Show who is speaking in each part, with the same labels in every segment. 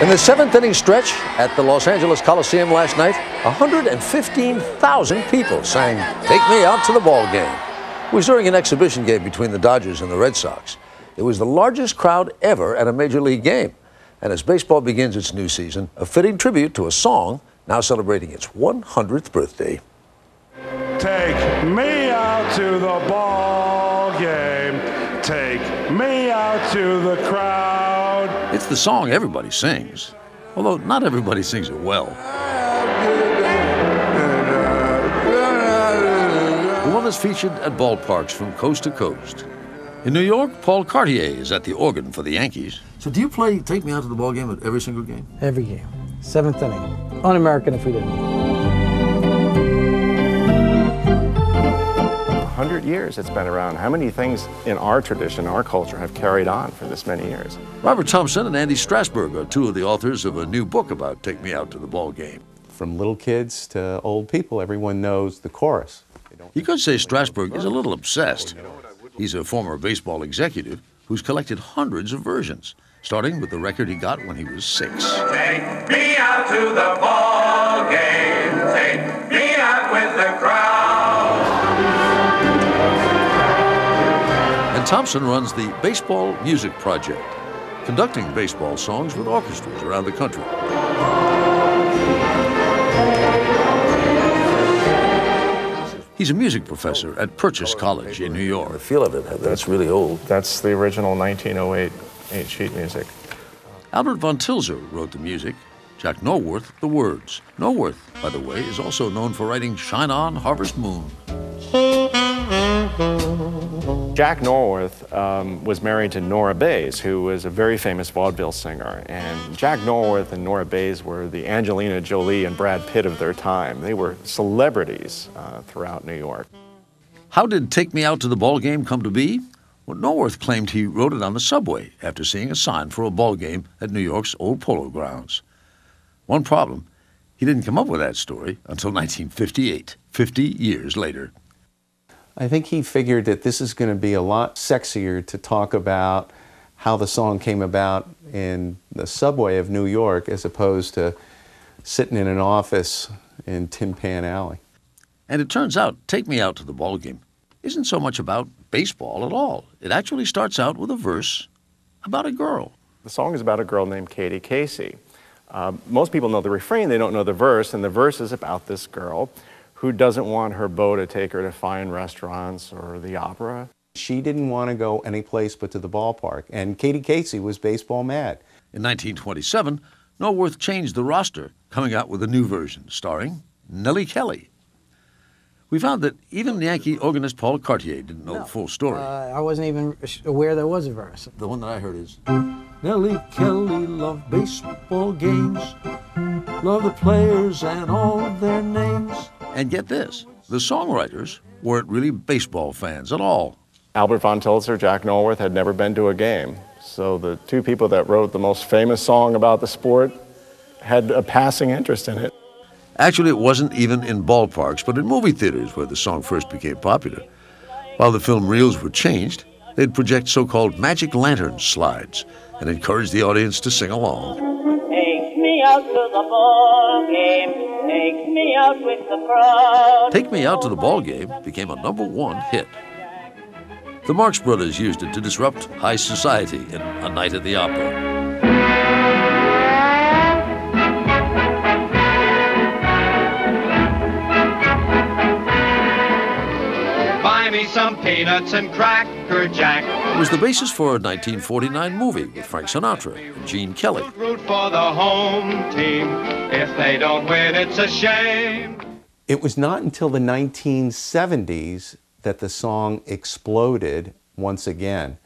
Speaker 1: In the seventh inning stretch at the Los Angeles Coliseum last night, 115,000 people sang "Take Me Out to the Ball Game." It was during an exhibition game between the Dodgers and the Red Sox. It was the largest crowd ever at a Major League game. And as baseball begins its new season, a fitting tribute to a song now celebrating its 100th birthday.
Speaker 2: Take me out to the ball game. Take me out to the crowd.
Speaker 1: It's the song everybody sings, although not everybody sings it well. The one that's featured at ballparks from coast to coast. In New York, Paul Cartier is at the organ for the Yankees. So do you play Take Me Out to the Ball Game at every single game?
Speaker 3: Every game. Seventh inning. Un-American if we didn't.
Speaker 4: 100 years it's been around. How many things in our tradition, our culture, have carried on for this many years?
Speaker 1: Robert Thompson and Andy Strasberg are two of the authors of a new book about Take Me Out to the Ball Game.
Speaker 5: From little kids to old people, everyone knows the chorus.
Speaker 1: You could say Strasberg is a little obsessed. He's a former baseball executive who's collected hundreds of versions, starting with the record he got when he was 6.
Speaker 6: Take me out to the ball game. Take me out with the crowd.
Speaker 1: And Thompson runs the Baseball Music Project, conducting baseball songs with orchestras around the country. He's a music professor at Purchase College in New York. The feel of it, that's really old.
Speaker 4: That's the original 1908 sheet music.
Speaker 1: Albert von Tilzer wrote the music, Jack Norworth the words. Norworth, by the way, is also known for writing Shine On, Harvest Moon.
Speaker 4: Jack Norworth was married to Nora Bayes, who was a very famous vaudeville singer. And Jack Norworth and Nora Bayes were the Angelina Jolie and Brad Pitt of their time. They were celebrities throughout New York.
Speaker 1: How did Take Me Out to the Ball Game come to be? Well, Norworth claimed he wrote it on the subway after seeing a sign for a ball game at New York's old Polo Grounds. One problem, he didn't come up with that story until 1958, 50 years later.
Speaker 5: I think he figured that this is going to be a lot sexier to talk about how the song came about in the subway of New York as opposed to sitting in an office in Tin Pan Alley.
Speaker 1: And it turns out, Take Me Out to the Ball Game isn't so much about baseball at all. It actually starts out with a verse about a girl.
Speaker 4: The song is about a girl named Katie Casey. Most people know the refrain, they don't know the verse, and the verse is about this girl who doesn't want her beau to take her to fine restaurants or the opera.
Speaker 5: She didn't want to go any place but to the ballpark, and Katie Casey was baseball mad.
Speaker 1: In 1927, Norworth changed the roster, coming out with a new version starring Nellie Kelly. We found that even Yankee organist Paul Cartier didn't know the full story.
Speaker 3: I wasn't even aware there was a verse.
Speaker 1: The one that I heard is, Nellie Kelly loved baseball games, loved the players and all their names. And get this, the songwriters weren't really baseball fans at all.
Speaker 4: Albert von Tilzer, Jack Norworth had never been to a game. So the two people that wrote the most famous song about the sport had a passing interest in it.
Speaker 1: Actually, it wasn't even in ballparks, but in movie theaters where the song first became popular. While the film reels were changed, they'd project so-called magic lantern slides and encourage the audience to sing along.
Speaker 7: Take me out to the ball game. Take me out with the crowd.
Speaker 1: Take Me Out to the Ball Game became a #1 hit. The Marx Brothers used it to disrupt high society in A Night at the Opera.
Speaker 6: Buy me some peanuts and Cracker Jack.
Speaker 1: It was the basis for a 1949 movie with Frank Sinatra and Gene Kelly.
Speaker 6: Root for the home team. If they don't win, it's a shame.
Speaker 5: It was not until the 1970s that the song exploded once again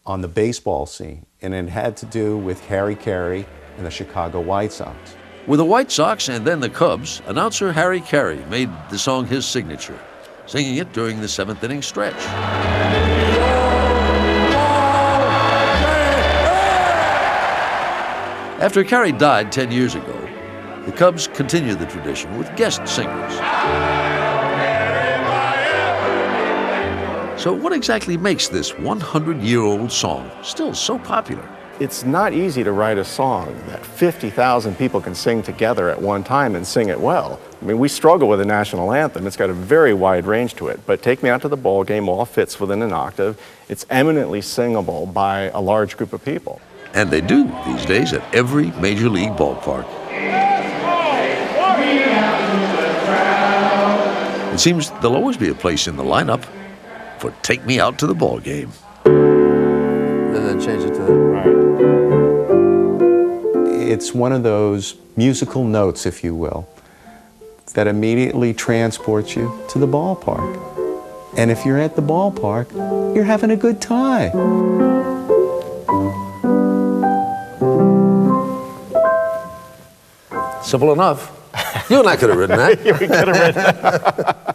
Speaker 5: on the baseball scene, and it had to do with Harry Carey and the Chicago White Sox.
Speaker 1: With the White Sox and then the Cubs, announcer Harry Carey made the song his signature, singing it during the seventh inning stretch. After Carey died 10 years ago, the Cubs continued the tradition with guest singers. So what exactly makes this 100-year-old song still so popular?
Speaker 4: It's not easy to write a song that 50,000 people can sing together at one time and sing it well. I mean, we struggle with the national anthem. It's got a very wide range to it, but Take Me Out to the Ball Game all fits within an octave. It's eminently singable by a large group of people.
Speaker 1: And they do these days at every major league ballpark. It seems there'll always be a place in the lineup for Take Me Out to the Ball Game.
Speaker 3: Then change it to the...
Speaker 5: It's one of those musical notes, if you will, that immediately transports you to the ballpark. And if you're at the ballpark, you're having a good time.
Speaker 1: Simple enough. You and I could have written that.
Speaker 4: We could have written that.